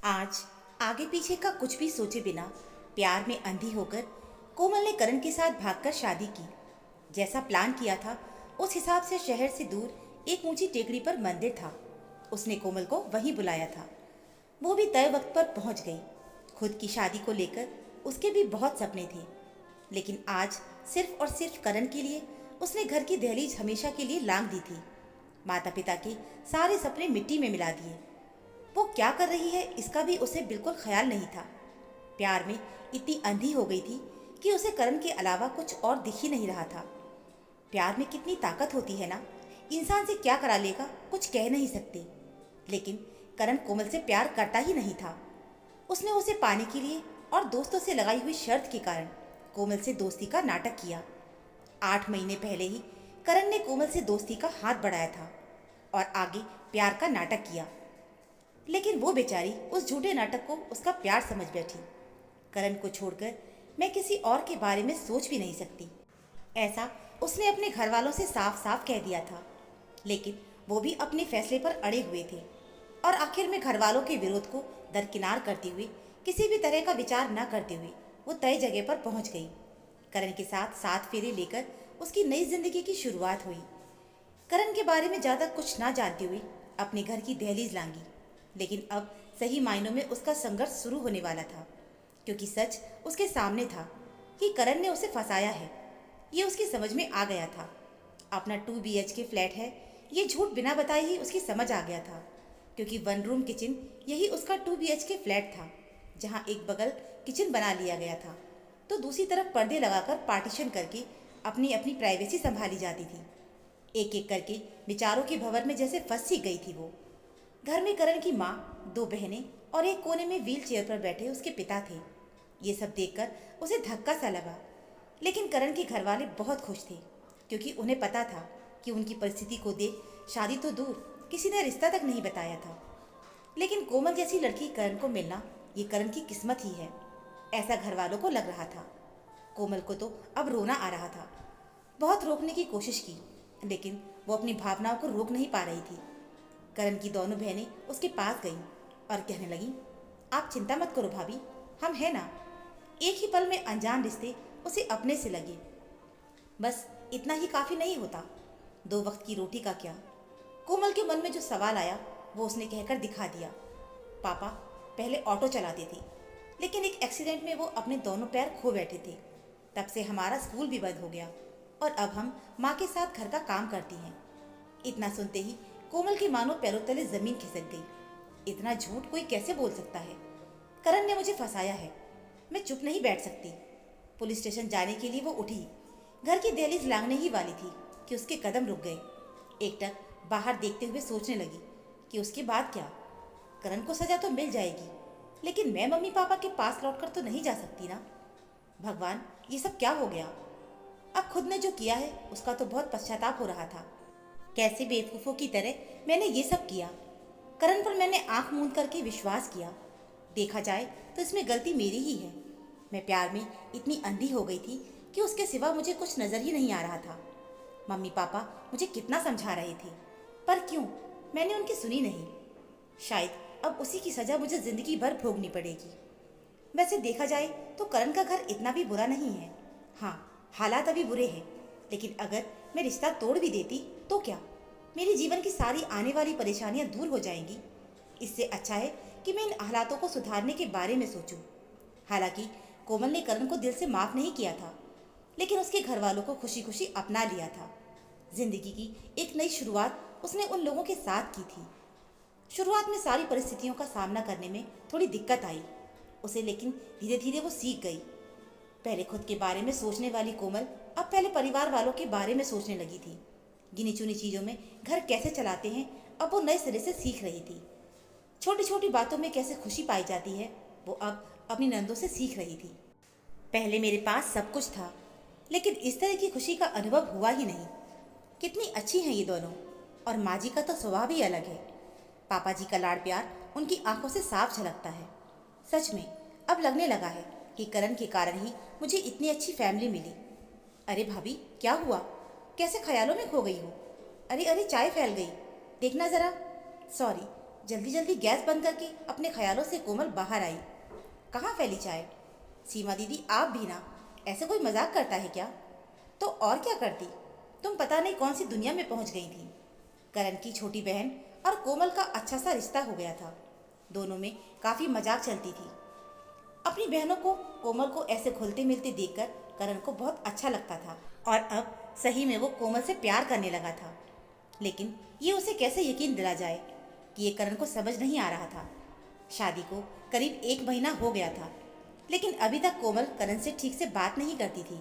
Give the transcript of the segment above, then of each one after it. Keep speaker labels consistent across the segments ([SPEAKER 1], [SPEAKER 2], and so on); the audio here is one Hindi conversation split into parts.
[SPEAKER 1] आज आगे पीछे का कुछ भी सोचे बिना प्यार में अंधी होकर कोमल ने करण के साथ भागकर शादी की। जैसा प्लान किया था उस हिसाब से शहर से दूर एक ऊंची टेकड़ी पर मंदिर था। उसने कोमल को वहीं बुलाया था। वो भी तय वक्त पर पहुंच गई। खुद की शादी को लेकर उसके भी बहुत सपने थे, लेकिन आज सिर्फ और सिर्फ करण के लिए उसने घर की दहलीज हमेशा के लिए लांघ दी थी। माता पिता के सारे सपने मिट्टी में मिला दिए। वो क्या कर रही है इसका भी उसे बिल्कुल ख्याल नहीं था। प्यार में इतनी अंधी हो गई थी कि उसे करण के अलावा कुछ और दिख ही नहीं रहा था। प्यार में कितनी ताकत होती है ना, इंसान से क्या करा लेगा कुछ कह नहीं सकते। लेकिन करण कोमल से प्यार करता ही नहीं था। उसने उसे पाने के लिए और दोस्तों से लगाई हुई शर्त के कारण कोमल से दोस्ती का नाटक किया। 8 महीने पहले ही करण ने कोमल से दोस्ती का हाथ बढ़ाया था और आगे प्यार का नाटक किया। लेकिन वो बेचारी उस झूठे नाटक को उसका प्यार समझ बैठी। करण को छोड़कर मैं किसी और के बारे में सोच भी नहीं सकती, ऐसा उसने अपने घर वालों से साफ साफ कह दिया था। लेकिन वो भी अपने फैसले पर अड़े हुए थे और आखिर में घर वालों के विरोध को दरकिनार करते हुए, किसी भी तरह का विचार न करते हुए वो तय जगह पर पहुंच गई। करण के साथ 7 फेरे लेकर उसकी नई जिंदगी की शुरुआत हुई। करण के बारे में ज़्यादा कुछ ना जानते हुए अपने घर की दहलीज लांगी। लेकिन अब सही मायनों में उसका संघर्ष शुरू होने वाला था, क्योंकि सच उसके सामने था कि करण ने उसे फंसाया है। ये उसकी समझ में आ गया था। अपना 2 BHK फ्लैट है, ये झूठ बिना बताए ही उसकी समझ आ गया था, क्योंकि 1 रूम किचन यही उसका 2 BHK फ्लैट था, जहाँ एक बगल किचन बना लिया गया था तो दूसरी तरफ पर्दे लगाकर पार्टीशन करके अपनी अपनी प्राइवेसी संभाली जाती थी। एक एक करके विचारों के भंवर में जैसे फंस सी गई थी वो। घर में करण की माँ, 2 बहनें और एक कोने में व्हील चेयर पर बैठे उसके पिता थे। ये सब देखकर उसे धक्का सा लगा। लेकिन करण के घर वाले बहुत खुश थे, क्योंकि उन्हें पता था कि उनकी परिस्थिति को देख शादी तो दूर किसी ने रिश्ता तक नहीं बताया था। लेकिन कोमल जैसी लड़की करण को मिलना ये करण की किस्मत ही है, ऐसा घर वालों को लग रहा था। कोमल को तो अब रोना आ रहा था। बहुत रोकने की कोशिश की, लेकिन वो अपनी भावनाओं को रोक नहीं पा रही थी। करण की दोनों बहनें उसके पास गईं और कहने लगीं, आप चिंता मत करो भाभी, हम हैं ना। एक ही पल में अनजान रिश्ते उसे अपने से लगे। बस इतना ही काफ़ी नहीं होता, 2 वक्त की रोटी का क्या। कोमल के मन में जो सवाल आया वो उसने कहकर दिखा दिया। पापा पहले ऑटो चलाते थे, लेकिन एक एक्सीडेंट में वो अपने दोनों पैर खो बैठे थे। तब से हमारा स्कूल भी बंद हो गया और अब हम माँ के साथ घर का काम करती हैं। इतना सुनते ही कोमल के मानो पैरों तले जमीन खिसक गई। इतना झूठ कोई कैसे बोल सकता है? करण ने मुझे फंसाया है। मैं चुप नहीं बैठ सकती। पुलिस स्टेशन जाने के लिए वो उठी। घर की दहलीज लांघने ही वाली थी कि उसके कदम रुक गए। एकटक बाहर देखते हुए सोचने लगी कि उसके बाद क्या। करण को सजा तो मिल जाएगी, लेकिन मैं मम्मी पापा के पास लौटकर तो नहीं जा सकती ना। भगवान, ये सब क्या हो गया? अब खुद ने जो किया है उसका तो बहुत पश्चाताप हो रहा था। कैसे बेवकूफ़ों की तरह मैंने ये सब किया। करण पर मैंने आंख मूंद करके विश्वास किया। देखा जाए तो इसमें गलती मेरी ही है। मैं प्यार में इतनी अंधी हो गई थी कि उसके सिवा मुझे कुछ नज़र ही नहीं आ रहा था। मम्मी पापा मुझे कितना समझा रहे थे, पर क्यों मैंने उनकी सुनी नहीं। शायद अब उसी की सज़ा मुझे ज़िंदगी भर भोगनी पड़ेगी। वैसे देखा जाए तो करण का घर इतना भी बुरा नहीं है। हाँ, हालात अभी बुरे हैं, लेकिन अगर मैं रिश्ता तोड़ भी देती तो क्या, मेरे जीवन की सारी आने वाली परेशानियां दूर हो जाएंगी। इससे अच्छा है कि मैं इन हालातों को सुधारने के बारे में सोचूं। हालांकि कोमल ने करण को दिल से माफ़ नहीं किया था, लेकिन उसके घर वालों को खुशी खुशी अपना लिया था। जिंदगी की एक नई शुरुआत उसने उन लोगों के साथ की थी। शुरुआत में सारी परिस्थितियों का सामना करने में थोड़ी दिक्कत आई उसे, लेकिन धीरे धीरे वो सीख गई। पहले खुद के बारे में सोचने वाली कोमल अब पहले परिवार वालों के बारे में सोचने लगी थी। गिनी चुनी चीज़ों में घर कैसे चलाते हैं अब वो नए सिरे से सीख रही थी। छोटी छोटी बातों में कैसे खुशी पाई जाती है वो अब अपनी नंदों से सीख रही थी। पहले मेरे पास सब कुछ था, लेकिन इस तरह की खुशी का अनुभव हुआ ही नहीं। कितनी अच्छी हैं ये दोनों, और माँ जी का तो स्वभाव ही अलग है। पापा जी का लाड़ प्यार उनकी आंखों से साफ झलकता है। सच में अब लगने लगा है कि करण के कारण ही मुझे इतनी अच्छी फैमिली मिली। अरे भाभी, क्या हुआ? कैसे ख्यालों में खो गई हो? अरे अरे, चाय फैल गई, देखना ज़रा। सॉरी, जल्दी जल्दी गैस बंद करके अपने ख्यालों से कोमल बाहर आई। कहाँ फैली चाय? सीमा दीदी आप भी ना, ऐसे कोई मजाक करता है क्या? तो और क्या करती, तुम पता नहीं कौन सी दुनिया में पहुंच गई थी। करण की छोटी बहन और कोमल का अच्छा सा रिश्ता हो गया था। दोनों में काफ़ी मजाक चलती थी। अपनी बहनों को, कोमल को ऐसे घुलते मिलते देखकर करण को बहुत अच्छा लगता था और अब सही में वो कोमल से प्यार करने लगा था। लेकिन ये उसे कैसे यकीन दिला जाए कि ये करण को समझ नहीं आ रहा था। शादी को करीब 1 महीना हो गया था, लेकिन अभी तक कोमल करण से ठीक से बात नहीं करती थी।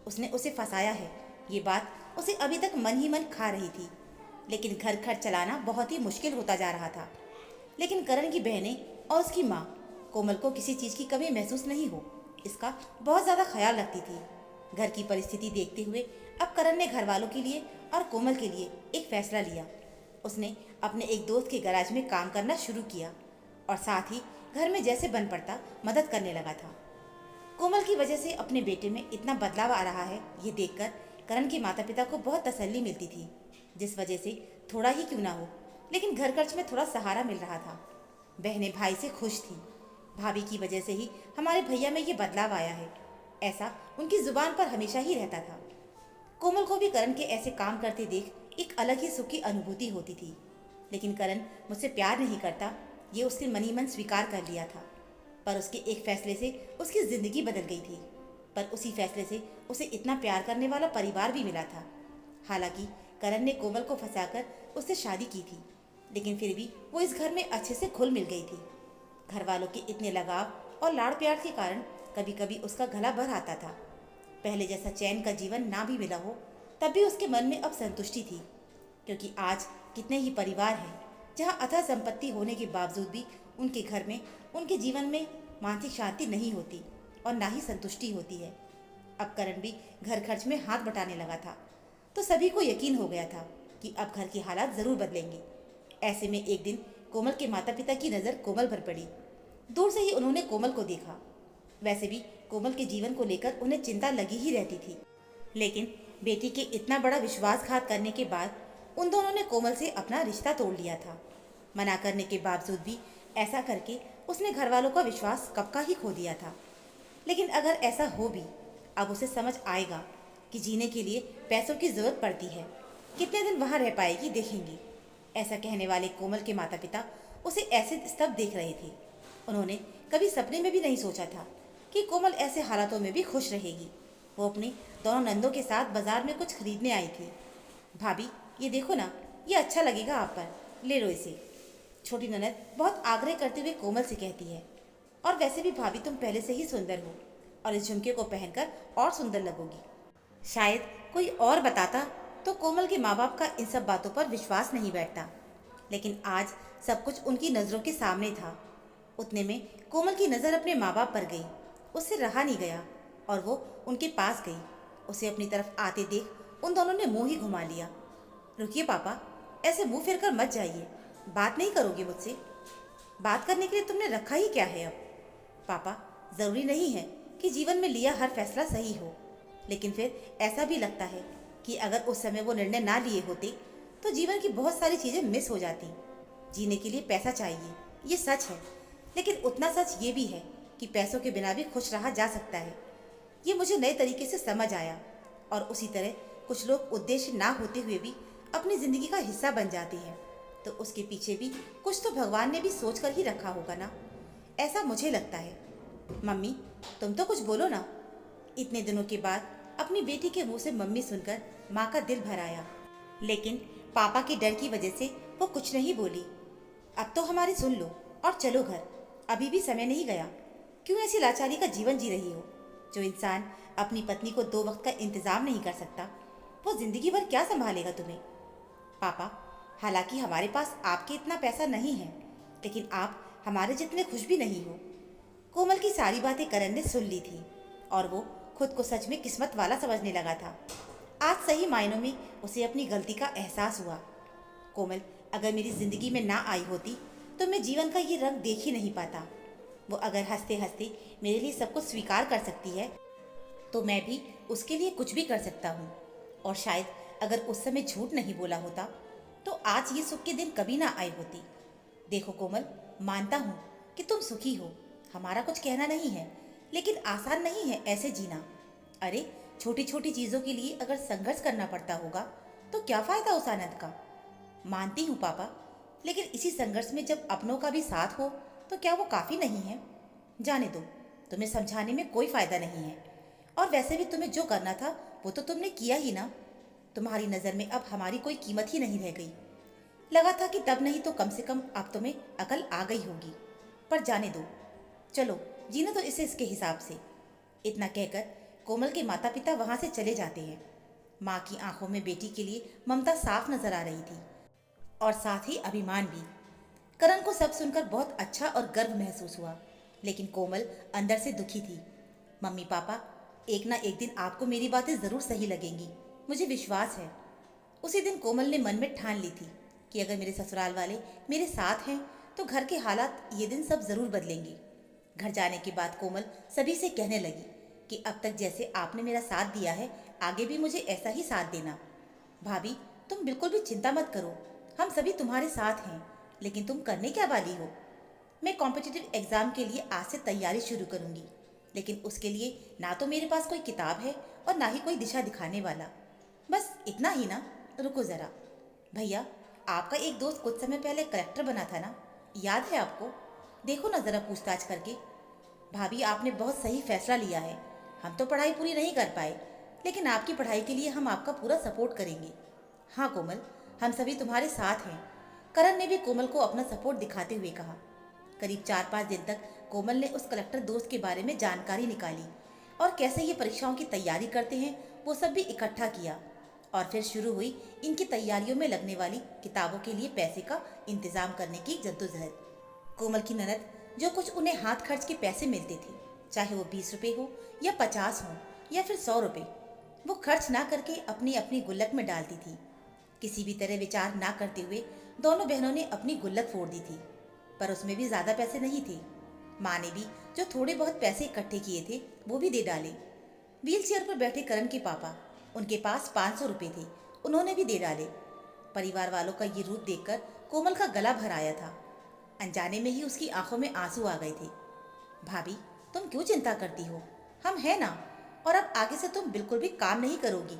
[SPEAKER 1] उसने उसे फंसाया है, ये बात उसे अभी तक मन ही मन खा रही थी। लेकिन घर खर्च चलाना बहुत ही मुश्किल होता जा रहा था। लेकिन करण की बहनें और उसकी माँ कोमल को किसी चीज़ की कमी महसूस नहीं हो, इसका बहुत ज़्यादा ख्याल रखती थी। घर की परिस्थिति देखते हुए अब करण ने घर वालों के लिए और कोमल के लिए एक फैसला लिया। उसने अपने एक दोस्त के गैराज में काम करना शुरू किया और साथ ही घर में जैसे बन पड़ता मदद करने लगा था। कोमल की वजह से अपने बेटे में इतना बदलाव आ रहा है, ये देखकर करण के माता पिता को बहुत तसल्ली मिलती थी, जिस वजह से थोड़ा ही क्यों ना हो लेकिन घर खर्च में थोड़ा सहारा मिल रहा था। बहनें भाई से खुश थीं। भाभी की वजह से ही हमारे भैया में ये बदलाव आया है, ऐसा उनकी जुबान पर हमेशा ही रहता था। कोमल को भी करण के ऐसे काम करते देख एक अलग ही सुख की अनुभूति होती थी। लेकिन करण मुझसे प्यार नहीं करता, ये उसने मनी मन स्वीकार कर लिया था। पर उसके एक फैसले से उसकी ज़िंदगी बदल गई थी। पर उसी फैसले से उसे इतना प्यार करने वाला परिवार भी मिला था। हालांकि करण ने कोमल को फंसाकर उससे शादी की थी, लेकिन फिर भी वो इस घर में अच्छे से घुल मिल गई थी। घर वालों के इतने लगाव और लाड़ प्यार के कारण कभी कभी उसका गला भर आता था। पहले जैसा चैन का जीवन ना भी मिला हो, तब भी उसके मन में अब संतुष्टि थी, क्योंकि आज कितने ही परिवार हैं जहां अथाह संपत्ति होने के बावजूद भी उनके घर में, उनके जीवन में मानसिक शांति नहीं होती और ना ही संतुष्टि होती है। अब करण भी घर खर्च में हाथ बटाने लगा था, तो सभी को यकीन हो गया था कि अब घर की हालात ज़रूर बदलेंगे। ऐसे में एक दिन कोमल के माता पिता की नज़र कोमल पर पड़ी। दूर से ही उन्होंने कोमल को देखा। वैसे भी कोमल के जीवन को लेकर उन्हें चिंता लगी ही रहती थी, लेकिन बेटी के इतना बड़ा विश्वासघात करने के बाद उन दोनों ने कोमल से अपना रिश्ता तोड़ लिया था। मना करने के बावजूद भी ऐसा करके उसने घर वालों का विश्वास कब का ही खो दिया था। लेकिन अगर ऐसा हो भी, अब उसे समझ आएगा कि जीने के लिए पैसों की ज़रूरत पड़ती है। कितने दिन वहाँ रह पाएगी देखेंगे। ऐसा कहने वाले कोमल के माता पिता उसे ऐसे स्तब्ध देख रहे थे। उन्होंने कभी सपने में भी नहीं सोचा था कि कोमल ऐसे हालातों में भी खुश रहेगी। वो अपनी दोनों नंदों के साथ बाजार में कुछ खरीदने आई थी। भाभी ये देखो ना, ये अच्छा लगेगा आप पर, ले लो इसे। छोटी ननद बहुत आग्रह करते हुए कोमल से कहती है। और वैसे भी भाभी तुम पहले से ही सुंदर हो और इस झुमके को पहनकर और सुंदर लगोगी। शायद कोई और बताता तो कोमल के माँ बाप का इन सब बातों पर विश्वास नहीं बैठता, लेकिन आज सब कुछ उनकी नज़रों के सामने था। उतने में कोमल की नज़र अपने माँ बाप पर गई। उससे रहा नहीं गया और वो उनके पास गई। उसे अपनी तरफ आते देख उन दोनों ने मुंह ही घुमा लिया। रुकिए पापा, ऐसे मुंह फेर कर मत जाइए। बात नहीं करोगे मुझसे? बात करने के लिए तुमने रखा ही क्या है अब? पापा, ज़रूरी नहीं है कि जीवन में लिया हर फैसला सही हो, लेकिन फिर ऐसा भी लगता है कि अगर उस समय वो निर्णय ना लिए होते तो जीवन की बहुत सारी चीज़ें मिस हो जाती। जीने के लिए पैसा चाहिए, ये सच है, लेकिन उतना सच ये भी है कि पैसों के बिना भी खुश रहा जा सकता है। ये मुझे नए तरीके से समझ आया। और उसी तरह कुछ लोग उद्देश्य ना होते हुए भी अपनी ज़िंदगी का हिस्सा बन जाते हैं, तो उसके पीछे भी कुछ तो भगवान ने भी सोच कर ही रखा होगा ना, ऐसा मुझे लगता है। मम्मी, तुम तो कुछ बोलो ना। इतने दिनों के बाद अपनी बेटी के मुंह से मम्मी सुनकर माँ का दिल भर आया, लेकिन पापा के डर की वजह से वो कुछ नहीं बोली। अब तो हमारी सुन लो और चलो घर, अभी भी समय नहीं गया। क्यों ऐसी लाचारी का जीवन जी रही हो? जो इंसान अपनी पत्नी को 2 वक्त का इंतजाम नहीं कर सकता, वो जिंदगी भर क्या संभालेगा तुम्हें? पापा, हालांकि हमारे पास आपके इतना पैसा नहीं है, लेकिन आप हमारे जितने खुश भी नहीं हो। कोमल की सारी बातें करण ने सुन ली थी और वो खुद को सच में किस्मत वाला समझने लगा था। आज सही मायनों में उसे अपनी गलती का एहसास हुआ। कोमल अगर मेरी ज़िंदगी में ना आई होती तो मैं जीवन का ये रंग देख ही नहीं पाता। वो अगर हंसते हंसते मेरे लिए सब कुछ स्वीकार कर सकती है, तो मैं भी उसके लिए कुछ भी कर सकता हूँ। और शायद अगर उस समय झूठ नहीं बोला होता तो आज ये सुख के दिन कभी ना आए होती। देखो कोमल, मानता हूँ कि तुम सुखी हो, हमारा कुछ कहना नहीं है, लेकिन आसान नहीं है ऐसे जीना। अरे, छोटी छोटी चीज़ों के लिए अगर संघर्ष करना पड़ता होगा तो क्या फ़ायदा उस आनंद का। मानती हूँ पापा, लेकिन इसी संघर्ष में जब अपनों का भी साथ हो तो क्या वो काफ़ी नहीं है। जाने दो, तुम्हें समझाने में कोई फ़ायदा नहीं है। और वैसे भी तुम्हें जो करना था वो तो तुमने किया ही ना। तुम्हारी नज़र में अब हमारी कोई कीमत ही नहीं रह गई। लगा था कि तब नहीं तो कम से कम अब तुम्हें अकल आ गई होगी, पर जाने दो। चलो, जीना तो इसे इसके हिसाब से। इतना कहकर कोमल के माता पिता वहां से चले जाते हैं। माँ की आंखों में बेटी के लिए ममता साफ नजर आ रही थी, और साथ ही अभिमान भी। करण को सब सुनकर बहुत अच्छा और गर्व महसूस हुआ, लेकिन कोमल अंदर से दुखी थी। मम्मी पापा, एक ना एक दिन आपको मेरी बातें ज़रूर सही लगेंगी, मुझे विश्वास है। उसी दिन कोमल ने मन में ठान ली थी कि अगर मेरे ससुराल वाले मेरे साथ हैं तो घर के हालात ये दिन सब ज़रूर बदलेंगे। घर जाने के बाद कोमल सभी से कहने लगी कि अब तक जैसे आपने मेरा साथ दिया है, आगे भी मुझे ऐसा ही साथ देना। भाभी, तुम बिल्कुल भी चिंता मत करो, हम सभी तुम्हारे साथ हैं। लेकिन तुम करने क्या वाली हो? मैं कॉम्पिटिटिव एग्ज़ाम के लिए आज से तैयारी शुरू करूंगी, लेकिन उसके लिए ना तो मेरे पास कोई किताब है और ना ही कोई दिशा दिखाने वाला। बस इतना ही ना। रुको ज़रा भैया, आपका एक दोस्त कुछ समय पहले कलेक्टर बना था ना, याद है आपको? देखो ना ज़रा पूछताछ करके। भाभी, आपने बहुत सही फैसला लिया है। हम तो पढ़ाई पूरी नहीं कर पाए, लेकिन आपकी पढ़ाई के लिए हम आपका पूरा सपोर्ट करेंगे। हाँ कोमल, हम सभी तुम्हारे साथ हैं। करण ने भी कोमल को अपना सपोर्ट दिखाते हुए कहा। करीब 4-5 दिन तक कोमल ने उस कलेक्टर दोस्त के बारे में जानकारी निकाली, और कैसे ये परीक्षाओं की तैयारी करते हैं वो सब भी इकट्ठा किया। और फिर शुरू हुई इनकी तैयारियों में लगने वाली किताबों के लिए पैसे का इंतजाम करने की जद्दोजहद। कोमल की ननद, जो कुछ उन्हें हाथ खर्च के पैसे मिलते थे, चाहे वो 20 रुपये हो या 50 हो या फिर 100 रुपये, वो खर्च ना करके अपनी अपनी गुल्लक में डालती थी। किसी भी तरह विचार ना करते हुए दोनों बहनों ने अपनी गुल्लक फोड़ दी थी, पर उसमें भी ज़्यादा पैसे नहीं थे। माँ ने भी जो थोड़े बहुत पैसे इकट्ठे किए थे वो भी दे डाले। व्हील चेयर पर बैठे करण के पापा, उनके पास 500 रुपये थे, उन्होंने भी दे डाले। परिवार वालों का ये रूप देखकर कोमल का गला भर आया था। अनजाने में ही उसकी आंखों में आंसू आ गए थे। भाभी, तुम क्यों चिंता करती हो? हम हैं ना। और अब आगे से तुम बिल्कुल भी काम नहीं करोगी,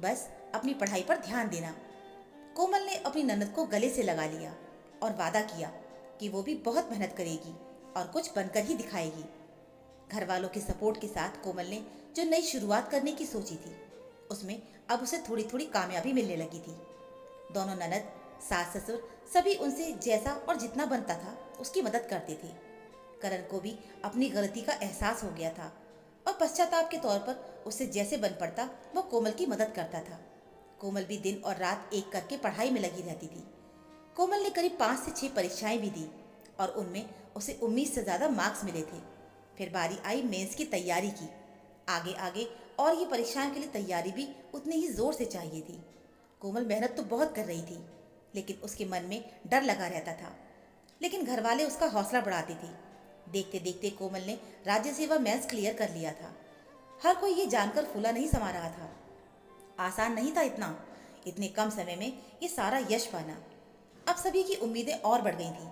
[SPEAKER 1] बस अपनी पढ़ाई पर ध्यान देना। कोमल ने अपनी ननद को गले से लगा लिया और वादा किया कि वो भी बहुत मेहनत करेगी और कुछ बनकर ही दिखाएगी। घर वालों के सपोर्ट के साथ कोमल ने जो नई शुरुआत करने की सोची थी, उसमें अब उसे थोड़ी थोड़ी कामयाबी मिलने लगी थी। दोनों ननद, सास ससुर सभी उनसे जैसा और जितना बनता था उसकी मदद करते थे। करण को भी अपनी गलती का एहसास हो गया था, और पश्चाताप के तौर पर उससे जैसे बन पड़ता वो कोमल की मदद करता था। कोमल भी दिन और रात एक करके पढ़ाई में लगी रहती थी। कोमल ने करीब 5 से 6 परीक्षाएं भी दी, और उनमें उसे उम्मीद से ज़्यादा मार्क्स मिले थे। फिर बारी आई मेंस की तैयारी की। आगे आगे और ये परीक्षाओं के लिए तैयारी भी उतनी ही ज़ोर से चाहिए थी। कोमल मेहनत तो बहुत कर रही थी, लेकिन उसके मन में डर लगा रहता था। लेकिन घर वाले उसका हौसला बढ़ाते थे। देखते देखते कोमल ने राज्य सेवा मेंस क्लियर कर लिया था। हर कोई ये जानकर फूला नहीं समा रहा था। आसान नहीं था इतने कम समय में ये सारा यश पाना। अब सभी की उम्मीदें और बढ़ गई थीं।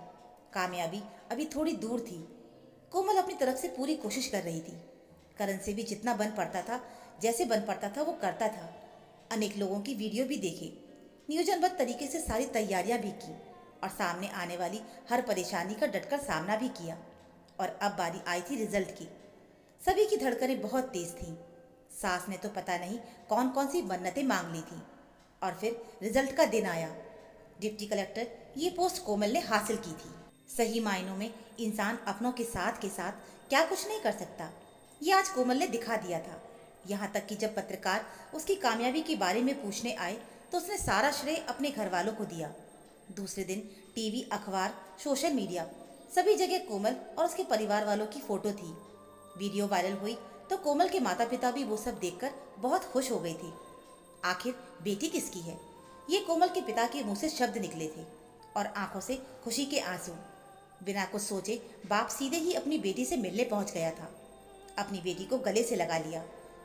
[SPEAKER 1] कामयाबी अभी थोड़ी दूर थी। कोमल अपनी तरफ से पूरी कोशिश कर रही थी। करण से भी जितना बन पड़ता था, जैसे बन पड़ता था वो करता था। अनेक लोगों की वीडियो भी देखे, नियोजनबद्ध तरीके से सारी तैयारियां भी की, और सामने आने वाली हर परेशानी का डटकर सामना भी किया। और अब बारी आई थी रिजल्ट की। सभी की धड़कनें बहुत तेज थीं। सास ने तो पता नहीं कौन कौन सी मन्नतें मांग ली थी। और फिर रिजल्ट का दिन आया। डिप्टी कलेक्टर ये पोस्ट कोमल ने हासिल की थी। सही मायनों में इंसान अपनों के साथ क्या कुछ नहीं कर सकता, ये आज कोमल ने दिखा दिया था। यहाँ तक कि जब पत्रकार उसकी कामयाबी के बारे में पूछने आए तो उसने सारा श्रेय अपने घर वालों को दिया। दूसरे दिन टीवी, अखबार, सोशल मीडिया सभी जगह कोमल और उसके परिवार वालों की फोटो थी। वीडियो वायरल हुई तो कोमल के माता पिता भी वो सब देखकर बहुत खुश हो गए थे। आखिर बेटी किसकी है, ये कोमल के पिता के मुंह से शब्द निकले थे, और आंखों से खुशी के आंसू। बिना कुछ सोचे बाप सीधे ही अपनी बेटी से मिलने पहुंच गया था। अपनी बेटी को गले से लगा लिया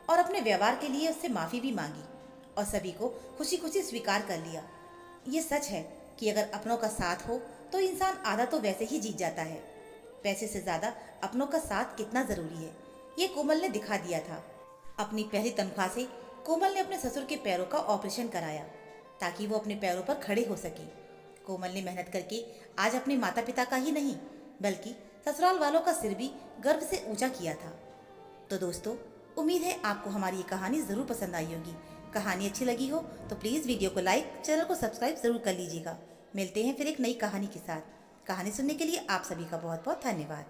[SPEAKER 1] और अपने व्यवहार के लिए उससे माफ़ी भी मांगी, और सभी को खुशी खुशी स्वीकार कर लिया। ये सच है कि अगर अपनों का साथ हो तो इंसान आधा तो वैसे ही जीत जाता है। पैसे से ज़्यादा अपनों का साथ कितना ज़रूरी है, ये कोमल ने दिखा दिया था। अपनी पहली तनख्वाह से कोमल ने अपने ससुर के पैरों का ऑपरेशन कराया ताकि वो अपने पैरों पर खड़े हो सके। कोमल ने मेहनत करके आज अपने माता पिता का ही नहीं बल्कि ससुराल वालों का सिर भी गर्व से ऊंचा किया था। तो दोस्तों, उम्मीद है आपको हमारी ये कहानी ज़रूर पसंद आई होगी। कहानी अच्छी लगी हो तो प्लीज़ वीडियो को लाइक, चैनल को सब्सक्राइब ज़रूर कर लीजिएगा। मिलते हैं फिर एक नई कहानी के साथ। कहानी सुनने के लिए आप सभी का बहुत बहुत धन्यवाद।